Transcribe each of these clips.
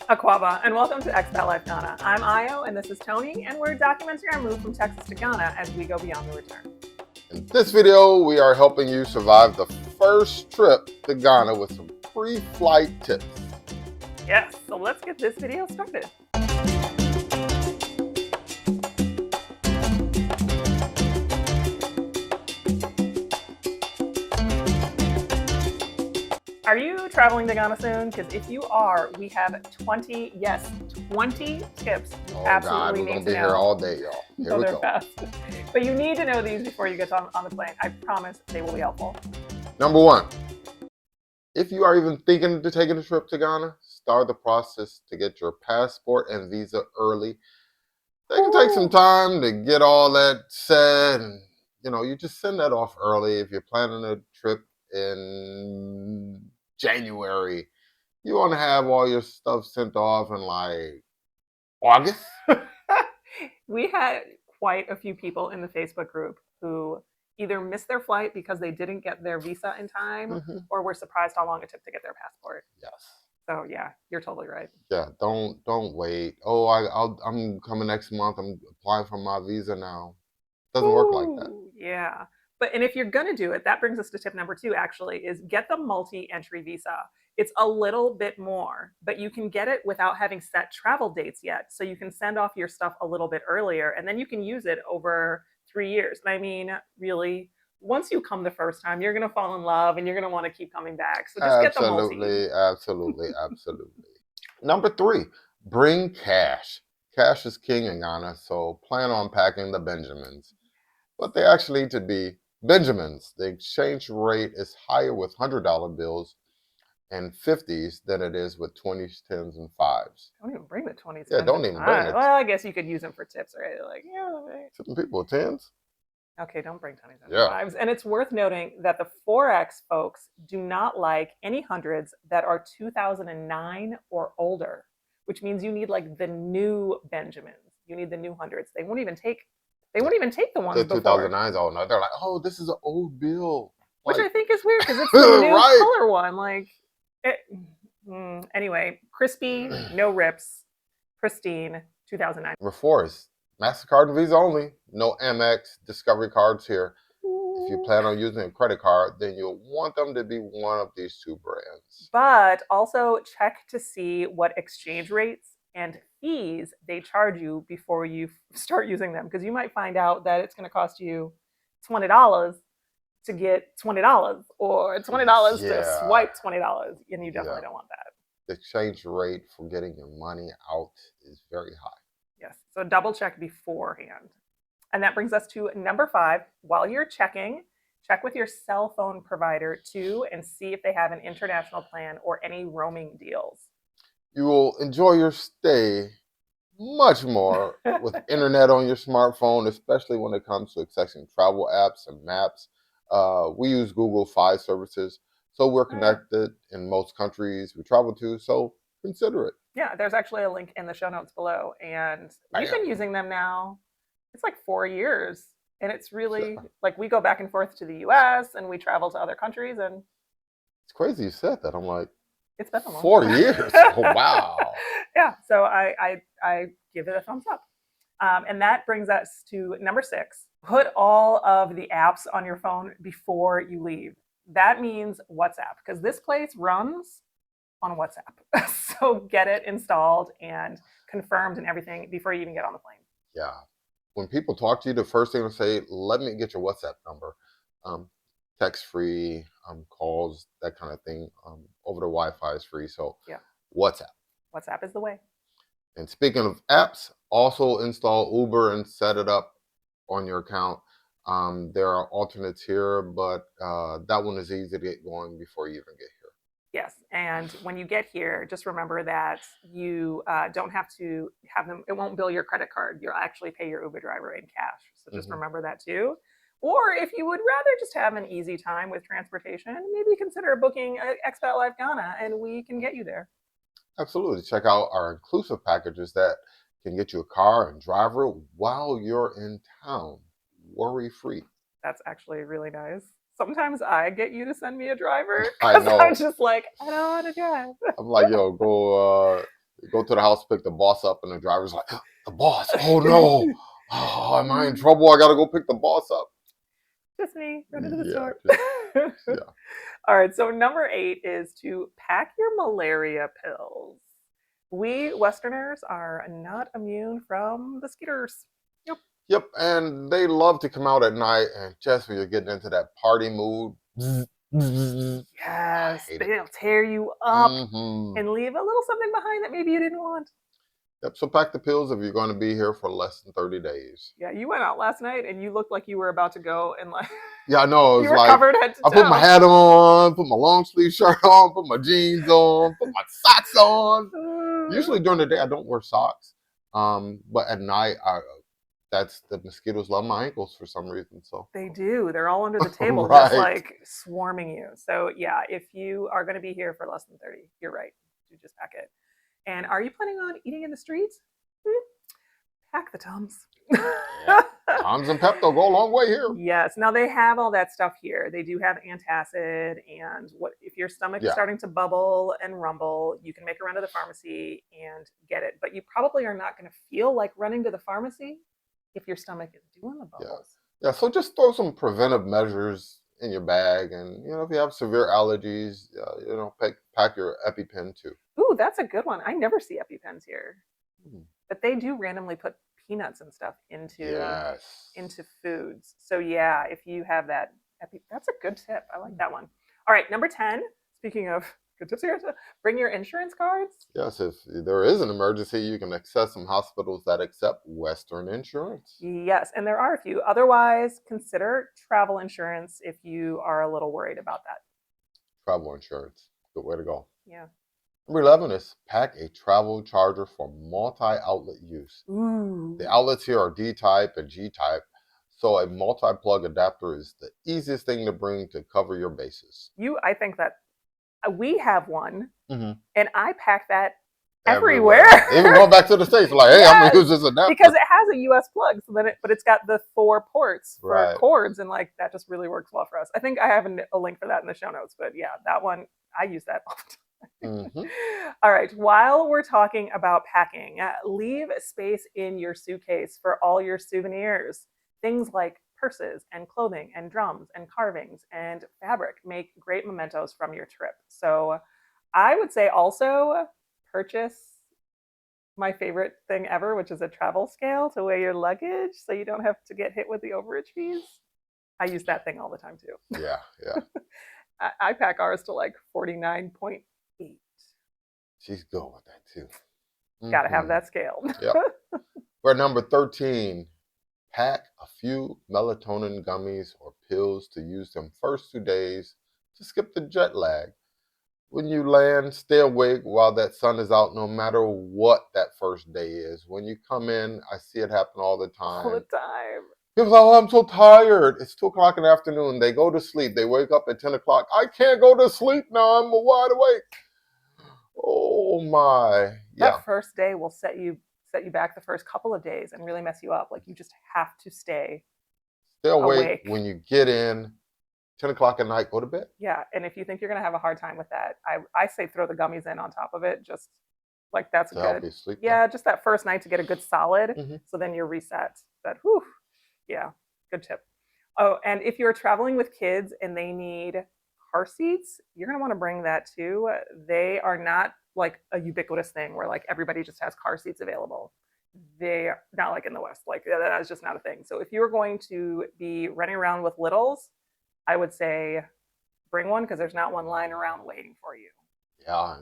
Aquaba, and welcome to Expat Life Ghana. I'm Io, and this is Tony, and we're documenting our move from Texas to Ghana as we go beyond the return. In this video, we are helping you survive the first trip to Ghana with some pre-flight tips. Yes, so let's get this video started. Are you traveling to Ghana soon? Because if you are, we have 20 tips you absolutely we're need gonna to be know. here all day, y'all. Here we go. Fast. But you need to know these before you get on the plane. I promise they will be helpful. Number one, if you are even thinking of taking a trip to Ghana, start the process to get your passport and visa early. They can take some time to get all that set, and you just send that off early. If you're planning a trip in January, you want to have all your stuff sent off in like August. We had quite a few people in the Facebook group who either missed their flight because they didn't get their visa in time, or were surprised how long it took to get their passport. Yes. So yeah, you're totally right. Yeah, don't wait. Oh, I'm coming next month. I'm applying for my visa now. Doesn't work like that. Yeah. And if you're going to do it, that brings us to tip number 2, actually, is get the multi-entry visa. It's a little bit more, but you can get it without having set travel dates yet. So you can send off your stuff a little bit earlier, and then you can use it over 3 years. And I mean, really, once you come the first time, you're going to fall in love and you're going to want to keep coming back. So just get the multi. Absolutely. Number 3, bring cash. Cash is king in Ghana, so plan on packing the Benjamins. But they actually need to be Benjamins. The exchange rate is higher with $100 bills and 50s than it is with 20s, 10s, and 5s. Don't even bring the 20s. Yeah, don't even bring it. Well, I guess you could use them for tips, right? Like, Some people with 10s. Okay, don't bring 20s and 5s. And it's worth noting that the Forex folks do not like any hundreds that are 2009 or older, which means you need like the new Benjamins. You need the new hundreds. They won't even take the ones before. The 2009s, oh no, they're like, oh, this is an old bill. Which I think is weird because it's the new color one. Like, anyway, crispy, no rips, pristine, 2009. Number 4 is MasterCard and Visa only. No Amex, Discovery cards here. If you plan on using a credit card, then you'll want them to be one of these 2 brands. But also check to see what exchange rates and fees they charge you before you start using them, because you might find out that it's going to cost you $20 to get $20, or $20 to swipe $20, and you definitely don't want that. The exchange rate for getting your money out is very high. Yes, so double check beforehand. And that brings us to number 5. While you're checking, check with your cell phone provider too, and see if they have an international plan or any roaming deals. You will enjoy your stay much more with internet on your smartphone, especially when it comes to accessing travel apps and maps. We use Google Fi services, so we're connected in most countries we travel to, so consider it. Yeah, there's actually a link in the show notes below, and we've been using them now. It's like 4 years, and it's really like we go back and forth to the US and we travel to other countries, and it's crazy you said that. I'm like, it's been a long 4 time. years. Oh, wow. Yeah, so I give it a thumbs up. And that brings us to number 6. Put all of the apps on your phone before you leave. That means WhatsApp, because this place runs on WhatsApp. So get it installed and confirmed and everything before you even get on the plane. Yeah. When people talk to you, the first thing they'll say, let me get your WhatsApp number. Text free, calls, that kind of thing. Over the Wi-Fi is free. So yeah, WhatsApp. WhatsApp is the way. And speaking of apps, also install Uber and set it up on your account. There are alternates here, but that one is easy to get going before you even get here. Yes, and when you get here, just remember that you don't have to have them. It won't bill your credit card. You'll actually pay your Uber driver in cash. So just remember that too. Or if you would rather just have an easy time with transportation, maybe consider booking Expat Life Ghana, and we can get you there. Absolutely. Check out our inclusive packages that can get you a car and driver while you're in town, worry-free. That's actually really nice. Sometimes I get you to send me a driver I because know. I'm just like, I don't want to drive. I'm like, yo, go go to the house, pick the boss up, and the driver's like, the boss, oh no. Oh, am I in trouble? I gotta go pick the boss up. Just me, run into the store. Yeah. All right, so number 8 is to pack your malaria pills. We Westerners are not immune from mosquitoes. Yep. Yep, and they love to come out at night, and just when you're getting into that party mood, Yes, they'll tear you up Mm-hmm. and leave a little something behind that maybe you didn't want. Yep, so pack the pills if you're going to be here for less than 30 days. Yeah, you went out last night and you looked like you were about to go and like Yeah, I know. It you was were like, covered head to I toe. put my hat on, put my long sleeve shirt on, put my jeans on, put my socks on. Usually during the day, I don't wear socks. But at night, that's the mosquitoes love my ankles for some reason. So They do. They're all under the table, Right. just like swarming you. So yeah, if you are going to be here for less than 30, you're right. You just pack it. And are you planning on eating in the streets? Pack the Tums. Yeah. Tums and Pepto go a long way here. Yes. Now they have all that stuff here. They do have antacid, and what if your stomach is starting to bubble and rumble, you can make a run to the pharmacy and get it. But you probably are not going to feel like running to the pharmacy if your stomach is doing the bubbles. Yeah. So just throw some preventive measures in your bag, and if you have severe allergies, pack your EpiPen too. Ooh, that's a good one. I never see EpiPens here, but they do randomly put peanuts and stuff into foods. So yeah, if you have that, that's a good tip. I like that one. All right, number 10. Speaking of good tips here, bring your insurance cards. Yes, if there is an emergency, you can access some hospitals that accept Western insurance. Yes, and there are a few. Otherwise, consider travel insurance if you are a little worried about that. Travel insurance, good way to go. Yeah. Number 11 is pack a travel charger for multi-outlet use. Ooh. The outlets here are D-type and G-type, so a multi-plug adapter is the easiest thing to bring to cover your bases. I think that we have one, and I pack that everywhere. Even going back to the States, like, hey, I'm gonna use this adapter because it has a US plug, so then but it's got the 4 ports for cords, and like that just really works well for us. I think I have a link for that in the show notes, but yeah, that one I use that all the time. All right, while we're talking about packing, leave space in your suitcase for all your souvenirs. Things like purses and clothing and drums and carvings and fabric make great mementos from your trip. So I would say also purchase my favorite thing ever, which is a travel scale to weigh your luggage so you don't have to get hit with the overage fees. I use that thing all the time too. Yeah. I pack ours to like 49.8. She's good with that too. Gotta have that scale. Yep. For number 13, pack a few melatonin gummies or pills to use them first 2 days to skip the jet lag. When you land, stay awake while that sun is out, no matter what that first day is. When you come in, I see it happen all the time. All the time. People say, oh, I'm so tired. It's 2 o'clock in the afternoon. They go to sleep. They wake up at 10 o'clock. I can't go to sleep now. I'm wide awake. Oh my. That first day will set you back the first couple of days and really mess you up. Like you just have to stay awake. When you get in, 10 o'clock at night, go to bed. Yeah, and if you think you're going to have a hard time with that, I say throw the gummies in on top of it. Just like that's to good. Help you sleep. Yeah, just that first night to get a good solid. So then you're reset. But whew, yeah, good tip. Oh, and if you're traveling with kids and they need car seats, you're going to want to bring that too. They are not like a ubiquitous thing where like everybody just has car seats available. They are not like in the West. Like that is just not a thing. So if you're going to be running around with littles, I would say bring one because there's not one lying around waiting for you. Yeah.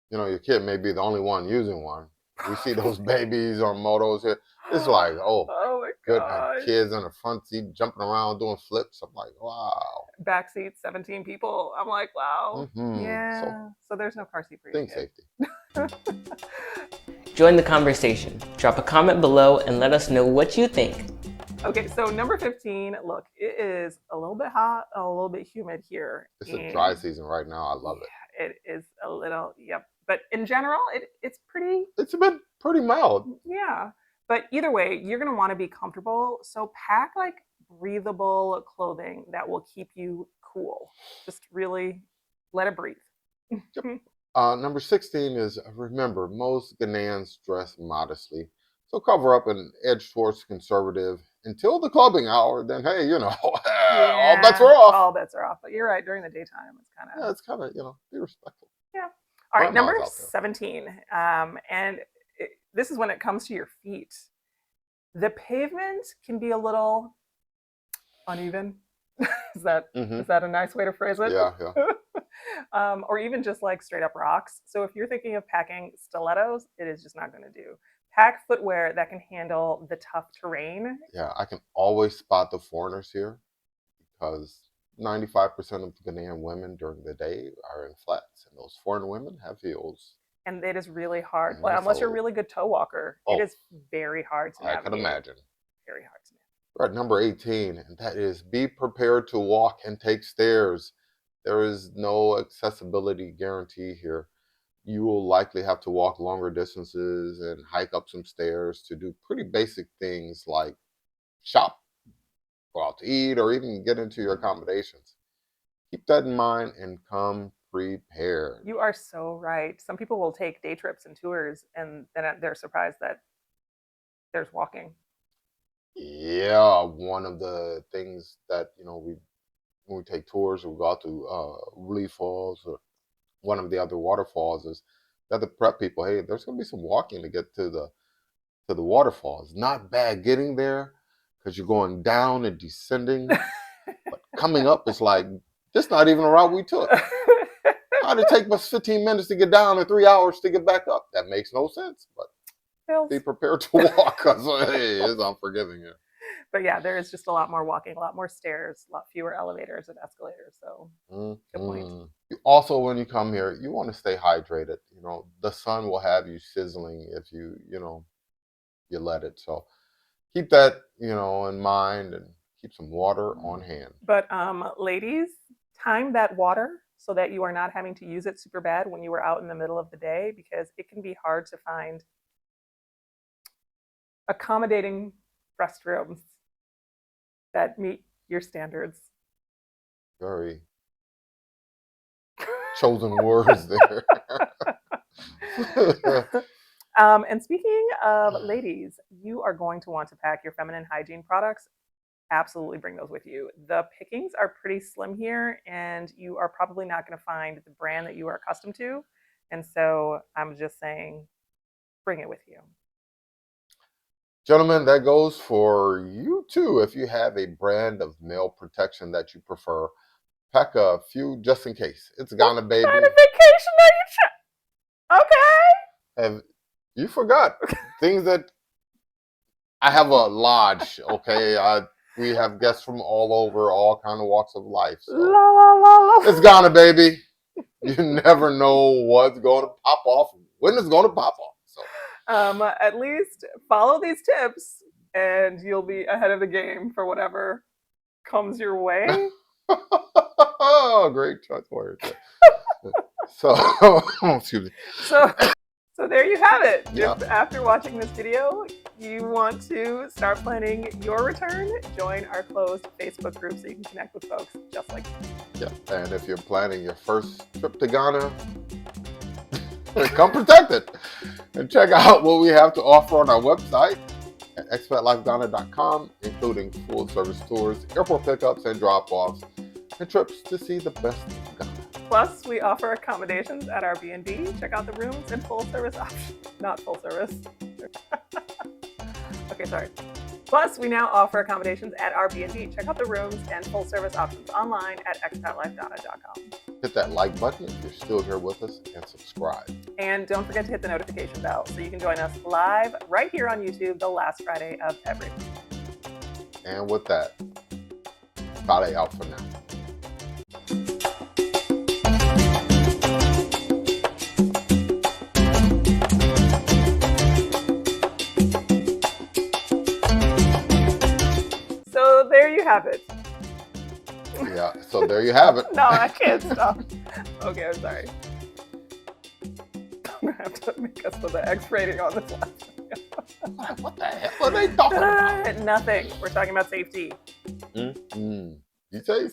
Your kid may be the only one using one. We see those babies on motos here. It's like, oh my God. Kids in the front seat jumping around doing flips. I'm like, wow. Back seat, 17 people. I'm like, wow. Yeah. So there's no car seat for you. Think safety. Join the conversation. Drop a comment below and let us know what you think. Okay, so number 15, look, it is a little bit hot, a little bit humid here. It's a dry season right now. I love it. It is a little, yep. But in general, it's pretty. It's been pretty mild. Yeah. But either way, you're going to want to be comfortable. So pack like breathable clothing that will keep you cool. Just really let it breathe. Number 16 is remember, most Ghanaians dress modestly. So cover up and edge towards conservative until the clubbing hour. Then, hey, all bets Yeah, are off. all bets are off. But you're right. During the daytime, it's kind Yeah, of it's kind of, be respectful. yeah. All right, Grandma's number out there. 17, and this is when it comes to your feet. The pavement can be a little uneven. Is that Mm-hmm. is that a nice way to phrase it? Yeah, yeah. Or even just like straight up rocks. So if you're thinking of packing stilettos, it is just not going to do. Pack footwear that can handle the tough terrain. Yeah, I can always spot the foreigners here because 95% of Ghanaian women during the day are in flats, and those foreign women have heels. And it is really hard. Mm, Well, unless you're a so, really good toe walker, it is very hard to I navigate. can imagine. Very hard to navigate. Right, number 18, and that is be prepared to walk and take stairs. There is no accessibility guarantee here. You will likely have to walk longer distances and hike up some stairs to do pretty basic things like shop, go out to eat, or even get into your accommodations. Keep that in mind and come prepared. You are so right. Some people will take day trips and tours, and then they're surprised that there's walking. Yeah, one of the things that when we take tours, or we go out to Lee Falls or one of the other waterfalls, is that the prep people, hey, there's going to be some walking to get to the waterfalls. Not bad getting there because you're going down and descending, but coming up is like this. Not even a route we took. How'd it take us 15 minutes to get down and 3 hours to get back up? That makes no sense. But be prepared to walk because hey, it's unforgiving here. But yeah, there is just a lot more walking, a lot more stairs, a lot fewer elevators and escalators. So good point. You also, when you come here, you want to stay hydrated. The sun will have you sizzling if you let it. So keep that in mind and keep some water on hand. But ladies, time that water so that you are not having to use it super bad when you are out in the middle of the day, because it can be hard to find accommodating restrooms that meet your standards. Very chosen words there. And speaking of ladies, you are going to want to pack your feminine hygiene products. Absolutely bring those with you. The pickings are pretty slim here, and you are probably not going to find the brand that you are accustomed to. And so I'm just saying, bring it with you. Gentlemen, that goes for you too. If you have a brand of male protection that you prefer, pack a few just in case. It's Ghana, baby. What kind of vacation are you okay. And you forgot things that I have a lodge, okay? We have guests from all over, all kind of walks of life. So. La, la, la, la. It's Ghana, baby. You never know what's going to pop off, when it's going to pop off. So. At least follow these tips and you'll be ahead of the game for whatever comes your way. Great choice words. So, excuse me. So there you have it. Yeah. If after watching this video, you want to start planning your return, join our closed Facebook group so you can connect with folks just like you. Yeah, and if you're planning your first trip to Ghana, come protected and check out what we have to offer on our website at expatlifeghana.com, including full service tours, airport pickups and drop-offs, and trips to see the best of Ghana. Plus, we offer accommodations at our B&B. Check out the rooms and full service options. Not full service. Okay, sorry. Plus, we now offer accommodations at our B&B. Check out the rooms and full service options online at expatlifeghana.com. Hit that like button if you're still here with us and subscribe. And don't forget to hit the notification bell so you can join us live right here on YouTube the last Friday of every month. And with that, Friday out for now. So there you have it. Yeah, so there you have it. No, I can't stop. Okay, I'm sorry. I'm gonna have to make us put the X rating on this last. What the hell are they talking about? Nothing. We're talking about safety. You say